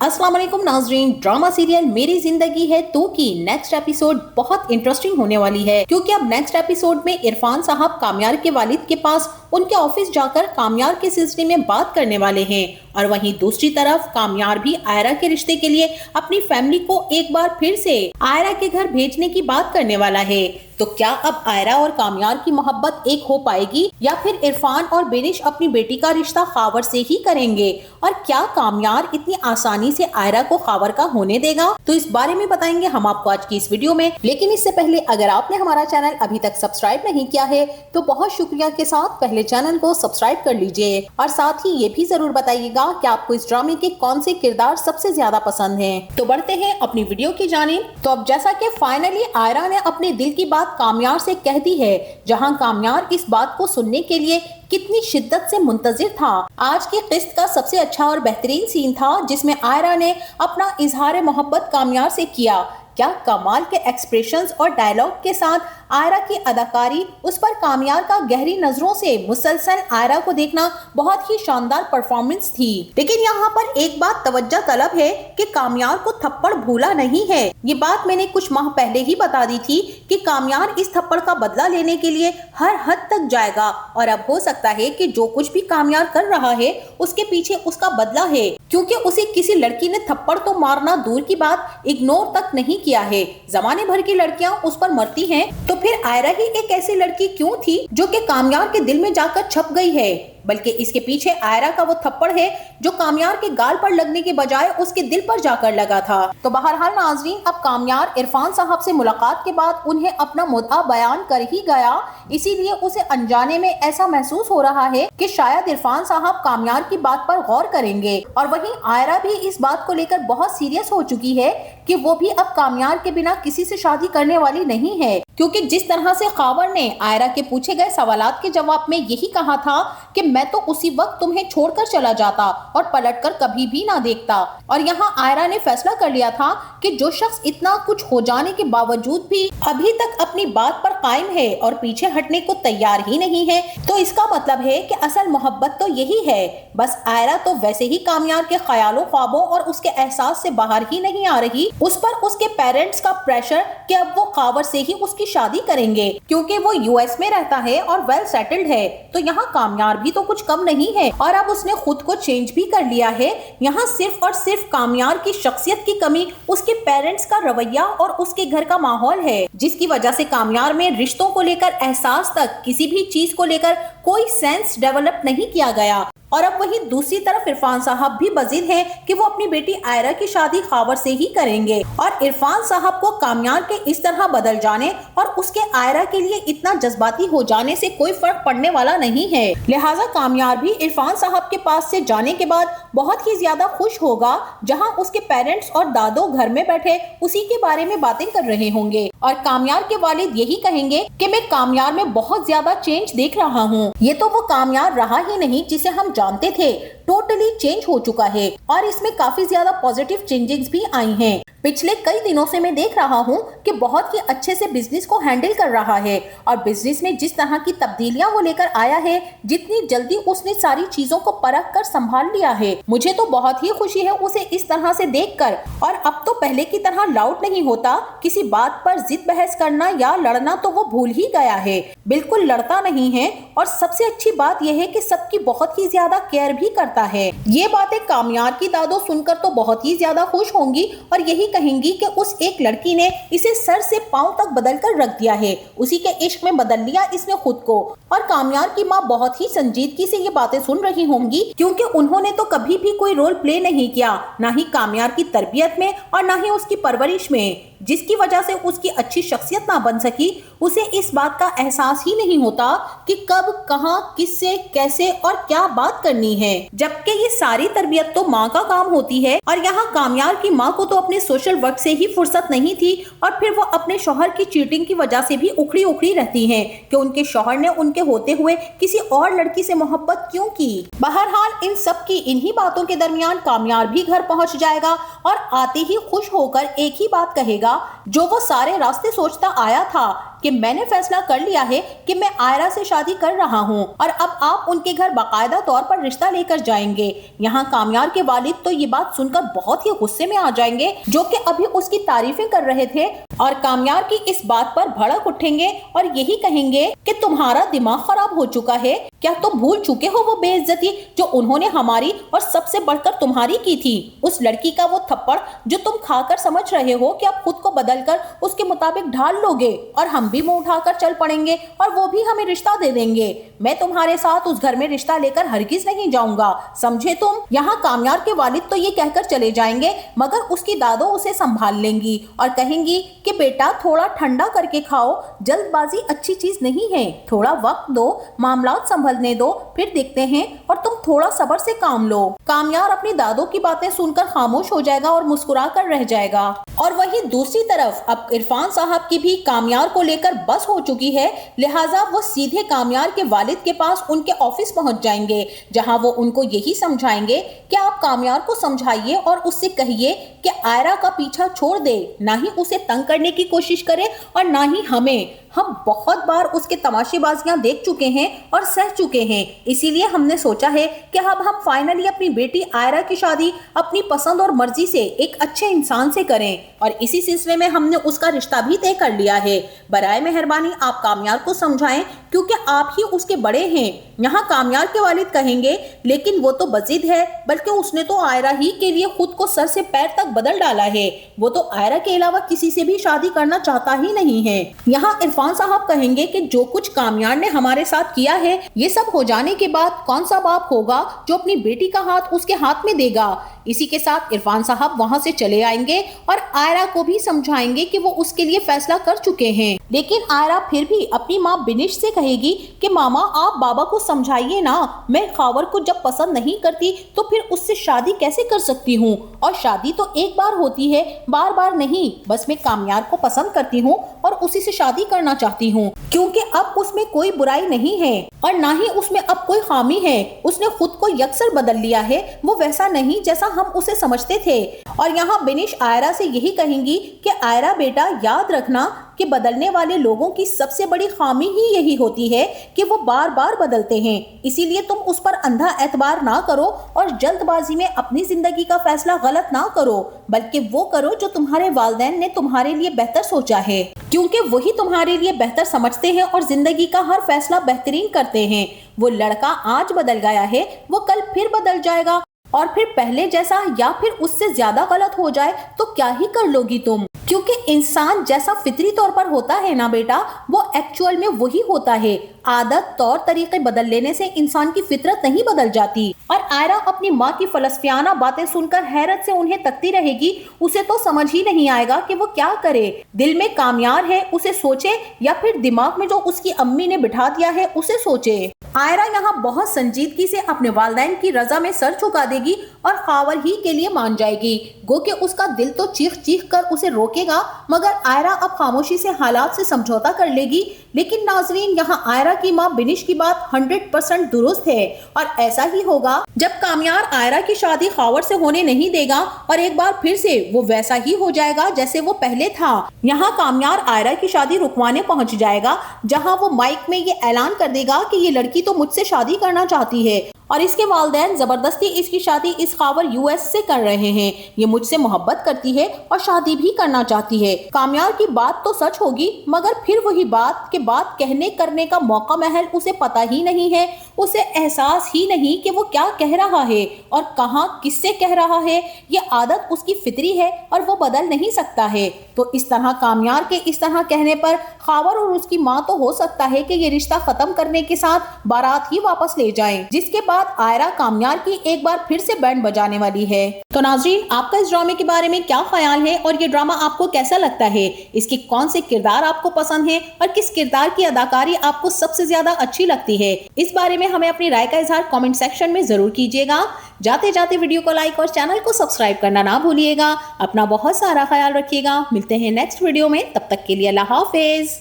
अस्सलाम वालेकुम नाजरीन, ड्रामा सीरियल मेरी जिंदगी है तो की नेक्स्ट एपिसोड बहुत इंटरेस्टिंग होने वाली है, क्योंकि अब नेक्स्ट एपिसोड में इरफान साहब कामयार के वालिद के पास उनके ऑफिस जाकर कामयार के सिलसिले में बात करने वाले हैं। और वहीं दूसरी तरफ कामयार भी आयरा के रिश्ते के लिए अपनी फैमिली को एक बार फिर से आयरा के घर भेजने की बात करने वाला है। तो क्या अब आयरा और कामयार की मोहब्बत एक हो पाएगी या फिर इरफान और बेनिश अपनी बेटी का रिश्ता खावर से ही करेंगे? और क्या कामयार इतनी आसानी से आयरा को खावर का होने देगा? तो इस बारे में बताएंगे हम आपको आज की इस वीडियो में। लेकिन इससे पहले अगर आपने हमारा चैनल अभी तक सब्सक्राइब नहीं किया है तो बहुत शुक्रिया के साथ पहले चैनल को सब्सक्राइब कर लीजिए, और साथ ही ये भी जरूर बताइएगा कि आपको इस ड्रामे के कौन से किरदार सबसे ज्यादा पसंद हैं। तो बढ़ते हैं अपनी वीडियो की जानिब। तो अब जैसा कि फाइनली आयरा ने अपने दिल की बात कामयार से कह दी है, जहां कामयार इस बात को सुनने के लिए कितनी शिद्दत से मुंतजिर था। आज की किस्त का सबसे अच्छा और बेहतरीन सीन था जिसमें आयरा ने अपना इजहार मोहब्बत कामयार से किया। क्या कमाल के एक्सप्रेशंस और डायलॉग के साथ आयरा की अदाकारी, उस पर कामयार का गहरी नजरों से मुसलसल आयरा को देखना बहुत ही शानदार परफॉर्मेंस थी। लेकिन यहाँ पर एक बात तवज्जो तलब है कि कामयार को थप्पड़ भूला नहीं है। ये बात मैंने कुछ माह पहले ही बता दी थी कि कामयार इस थप्पड़ का बदला लेने के लिए हर हद तक जाएगा, और अब हो सकता है कि जो कुछ भी कामयार कर रहा है उसके पीछे उसका बदला है, क्योंकि उसे किसी लड़की ने थप्पड़ तो मारना दूर की बात इग्नोर तक नहीं किया है। जमाने भर की लड़कियां उस पर मरती हैं, तो फिर आयरा ही एक ऐसी लड़की क्यों थी जो कि कामयार के दिल में जाकर छप गई है? बल्कि इसके पीछे आयरा का वो थप्पड़ है जो कामयार के गाल पर लगने के बजाय उसके दिल पर जाकर लगा था। तो बहरहाल नाजरीन, अब कामयार इरफान साहब से मुलाकात के बाद उन्हें अपना मुद्दा बयान कर ही गया, इसीलिए उसे अनजाने में ऐसा महसूस हो रहा है कि शायद इरफान साहब कामयार की बात पर गौर करेंगे। और वहीं आयरा भी इस बात को लेकर बहुत सीरियस हो चुकी है कि वो भी अब कामयार के बिना किसी से शादी करने वाली नहीं है, क्योंकि जिस तरह से खावर ने आयरा के पूछे गए सवालात के जवाब में यही कहा था कि मैं तो उसी वक्त तुम्हें छोड़कर चला जाता और पलटकर कभी भी ना देखता। और यहाँ आयरा ने फैसला कर लिया था कि जो शख्स इतना कुछ हो जाने के बावजूद भी अभी तक अपनी बात पर कायम है और पीछे हटने को तैयार ही नहीं है, तो इसका मतलब है कि असल मोहब्बत तो यही है। बस आयरा तो वैसे ही कामयार के ख्यालों, ख्वाबों और उसके एहसास से बाहर ही नहीं आ रही। उस पर उसके पेरेंट्स का प्रेशर कि अब वो खावर से ही उसकी शादी करेंगे, क्योंकि वो यूएस में रहता है और वेल सेटल्ड है। तो यहाँ कामयार भी तो कुछ कम नहीं है, और अब उसने खुद को चेंज भी कर लिया है। यहाँ सिर्फ और सिर्फ कामयार की शख्सियत की कमी उसके पेरेंट्स का रवैया और उसके घर का माहौल है, जिसकी वजह से कामयार में रिश्तों को लेकर एहसास तक, किसी भी चीज को लेकर कोई सेंस डेवलप नहीं किया गया। और अब वहीं दूसरी तरफ इरफान साहब भी बजिद हैं कि वो अपनी बेटी आयरा की शादी खावर से ही करेंगे, और इरफान साहब को कामयार के इस तरह बदल जाने और उसके आयरा के लिए इतना जज्बाती हो जाने से कोई फर्क पड़ने वाला नहीं है। लिहाजा कामयार भी इरफान साहब के पास से जाने के बाद बहुत ही ज्यादा खुश होगा, जहां उसके पेरेंट्स और दादो घर में बैठे उसी के बारे में बातें कर रहे होंगे, और कामयार के वालिद यही कहेंगे कि मैं कामयार में बहुत ज्यादा चेंज देख रहा हूँ। ये तो वो कामयार रहा ही नहीं जिसे हम जानते थे, टोटली चेंज हो चुका है, और इसमें काफी ज्यादा पॉजिटिव चेंजेस भी आई हैं। पिछले कई दिनों से मैं देख रहा हूँ कि बहुत ही अच्छे से बिजनेस को हैंडल कर रहा है, और बिजनेस में जिस तरह की तब्दीलियां वो लेकर आया है, जितनी जल्दी उसने सारी चीजों को परख कर संभाल लिया है, मुझे तो बहुत ही खुशी है उसे इस तरह से देखकर। और अब तो पहले की तरह लाउड नहीं होता, किसी बात पर जिद बहस करना या लड़ना तो वो भूल ही गया है, बिल्कुल लड़ता नहीं है। और सबसे अच्छी बात यह है कि सबकी बहुत ही ज्यादा केयर भी करता है। ये बातें कामयार की दादो सुनकर तो बहुत ही ज्यादा खुश होंगी और यही कहेंगी कि उस एक लड़की ने इसे सर से पांव तक बदल कर रख दिया है, उसी के इश्क में बदल लिया इसने खुद को। और कामयार की माँ बहुत ही संजीदगी से ये बातें सुन रही होंगी, क्योंकि उन्होंने तो कभी भी कोई रोल प्ले नहीं किया, ना ही कामयार की तरबियत में और ना ही उसकी परवरिश में, जिसकी वजह से उसकी अच्छी शख्सियत ना बन सकी। उसे इस बात का एहसास ही नहीं होता कि कब, कहां, किससे, कैसे और क्या बात करनी है, जबकि ये सारी तरबियत तो माँ का काम होती है। और यहाँ कामयार की माँ को तो अपने सोशल वर्क से ही फुर्सत नहीं थी, और फिर वो अपने शौहर की चीटिंग की वजह से भी उखड़ी उखड़ी रहती हैं कि उनके शौहर ने उनके होते हुए किसी और लड़की से मोहब्बत क्यों की। बहरहाल इन सब की इन्हीं बातों के दरमियान कामयार भी घर पहुंच जाएगा, और आते ही खुश होकर एक ही बात कहेगा जो वो सारे रास्ते सोचता आया था कि मैंने फैसला कर लिया है कि मैं आयरा से शादी कर रहा हूँ और अब आप उनके घर बाकायदा तौर पर रिश्ता लेकर जाएंगे। यहाँ कामयार के वालिद तो ये बात सुनकर बहुत ही गुस्से में आ जाएंगे, जो कि अभी उसकी तारीफें कर रहे थे, और कामयार की इस बात पर भड़क उठेंगे और यही कहेंगे कि तुम्हारा दिमाग खराब हो चुका है, क्या तुम भूल चुके हो वो बेइज्जती जो उन्होंने हमारी और सबसे बढ़कर तुम्हारी की थी। उस लड़की का वो थप्पड़ जो तुम खाकर समझ रहे हो कि आप खुद को बदलकर उसके मुताबिक ढाल लोगे और हम भी मुंह उठाकर चल पड़ेंगे और वो भी हमें रिश्ता दे देंगे। मैं तुम्हारे साथ उस घर में रिश्ता लेकर हरगिज नहीं जाऊंगा, समझे तुम। यहाँ कामयार के वालिद तो ये कहकर चले जाएंगे, मगर उसकी दादो उसे संभाल लेंगी और कहेंगी कि बेटा थोड़ा ठंडा करके खाओ, जल्दबाजी अच्छी चीज नहीं है, थोड़ा वक्त दो, मामला संभलने दो, फिर देखते हैं और तुम थोड़ा सब्र से काम लो। कामयार अपनी दादों की बातें सुनकर खामोश हो जाएगा और मुस्कुरा कर रह जाएगा। और वहीं दूसरी तरफ अब इरफान साहब की भी कामयार को लेकर बस हो चुकी है, लिहाजा वो सीधे कामयार के वालिद के पास उनके ऑफिस पहुंच जाएंगे, जहां वो उनको यही समझाएंगे कि आप कामयार को समझाइए और उससे कहिए कि आयरा का पीछा छोड़ दे, ना ही उसे तंग करने की कोशिश करे और ना ही हमें। हम बहुत बार उसके तमाशेबाजियां देख चुके हैं और सह चुके हैं, इसीलिए हमने सोचा है कि अब हम फाइनली अपनी बेटी आयरा की शादी अपनी पसंद और मर्जी से एक अच्छे इंसान से करें, और इसी सिलसिले में हमने उसका रिश्ता भी तय कर लिया है। बराए मेहरबानी आप कामयार को समझाएं, क्योंकि आप ही उसके बड़े हैं। यहाँ कामयार के वालिद कहेंगे लेकिन वो तो बजिद है, बल्कि उसने तो आयरा ही के लिए खुद को सर से पैर तक बदल डाला है, वो तो आयरा के अलावा किसी से भी शादी करना चाहता ही नहीं है। यहाँ इरफान साहब कहेंगे कि जो कुछ कामयार ने हमारे साथ किया है, ये सब हो जाने के बाद कौन सा बाप होगा जो अपनी बेटी का हाथ उसके हाथ में देगा। इसी के साथ इरफान साहब वहां से चले आएंगे और आयरा को भी समझाएंगे कि वो उसके लिए फैसला कर चुके हैं। लेकिन आयरा फिर भी अपनी माँ बिनिश से कहेगी कि मामा आप बाबा को समझाइए ना, मैं खावर को जब पसंद नहीं करती तो फिर उससे शादी कैसे कर सकती हूँ, और शादी तो एक बार होती है, बार बार नहीं। बस मैं कामयार को पसंद करती हूँ और उसी से शादी करना चाहती हूँ, क्योंकि अब उसमें कोई बुराई नहीं है और ना ही उसमें अब कोई खामी है। उसने खुद को यकसर बदल लिया है, वो वैसा नहीं जैसा हम उसे समझते थे। और यहाँ बिनिश आयरा से यही कहेंगी कि आयरा बेटा याद रखना कि बदलने वाले लोगों की सबसे बड़ी खामी ही यही होती है कि वो बार बार बदलते हैं, इसीलिए तुम उस पर अंधा एतबार ना करो और जल्दबाजी में अपनी जिंदगी का फैसला गलत ना करो, बल्कि वो करो जो तुम्हारे वालिदैन ने तुम्हारे लिए बेहतर सोचा है, क्योंकि वही तुम्हारे लिए बेहतर समझते हैं और जिंदगी का हर फैसला बेहतरीन करते हैं। वो लड़का आज बदल गया है, वो कल फिर बदल जाएगा, और फिर पहले जैसा या फिर उससे ज्यादा गलत हो जाए तो क्या ही कर लोगी तुम, क्योंकि इंसान जैसा फितरी तौर पर होता है ना बेटा, वो एक्चुअल में वही होता है। आदत तौर तरीके बदल लेने से इंसान की फितरत नहीं बदल जाती। और आयरा अपनी माँ की फलसफियाना बातें सुनकर हैरत से उन्हें तकती रहेगी। उसे तो समझ ही नहीं आएगा कि वो क्या करे। दिल में कामयार है उसे सोचे या फिर दिमाग में जो उसकी अम्मी ने बिठा दिया है उसे सोचे। आयरा यहाँ बहुत संजीदगी से अपने वालिदैन की रजा में सर झुका देगी और खावर ही के लिए मान जाएगी। गो कि उसका दिल तो चीख चीख कर उसे रोकेगा, मगर आयरा अब खामोशी से हालात से समझौता कर लेगी। लेकिन नाजरीन, यहाँ आयरा की माँ बिनिश की बात 100% दुरुस्त है, और ऐसा ही होगा जब कामयार आयरा की शादी खावर से होने नहीं देगा और एक बार फिर से वो वैसा ही हो जाएगा जैसे वो पहले था। यहाँ कामयार आयरा की शादी रुकवाने पहुंच जाएगा, जहाँ वो माइक में ये ऐलान कर देगा कि ये लड़की तो मुझसे शादी करना चाहती है और इसके वालिदैन जबरदस्ती इसकी शादी इस खावर यूएस से कर रहे हैं। ये मुझसे मोहब्बत करती है और शादी भी करना चाहती है। कामयार की बात तो सच होगी, मगर फिर वही बात के बात कहने करने का मौका महल उसे पता ही नहीं है। उसे एहसास ही नहीं कि वो क्या कह रहा है और कहाँ किससे कह रहा है। ये आदत उसकी फितरी है और वो बदल नहीं सकता है। तो इस तरह कामयार के इस तरह कहने पर खावर और उसकी माँ तो हो सकता है कि ये रिश्ता खत्म करने के साथ बारात ही वापस ले जाएं, जिसके बाद आयरा कामयार की एक बार फिर से बैंड बजाने वाली है। तो नाजरीन, आपका इस ड्रामे के बारे में क्या ख्याल है और ये ड्रामा आपको कैसा लगता है? इसके कौन से किरदार आपको पसंद है और किस किरदार की अदाकारी आपको सबसे ज्यादा अच्छी लगती है? इस बारे में हमें अपनी राय का इजहार कमेंट सेक्शन में जरूर कीजिएगा। जाते जाते वीडियो को लाइक और चैनल को सब्सक्राइब करना ना भूलिएगा। अपना बहुत सारा ख्याल रखिएगा। मिलते हैं नेक्स्ट वीडियो में, तब तक के लिए अल्लाह हाफिज।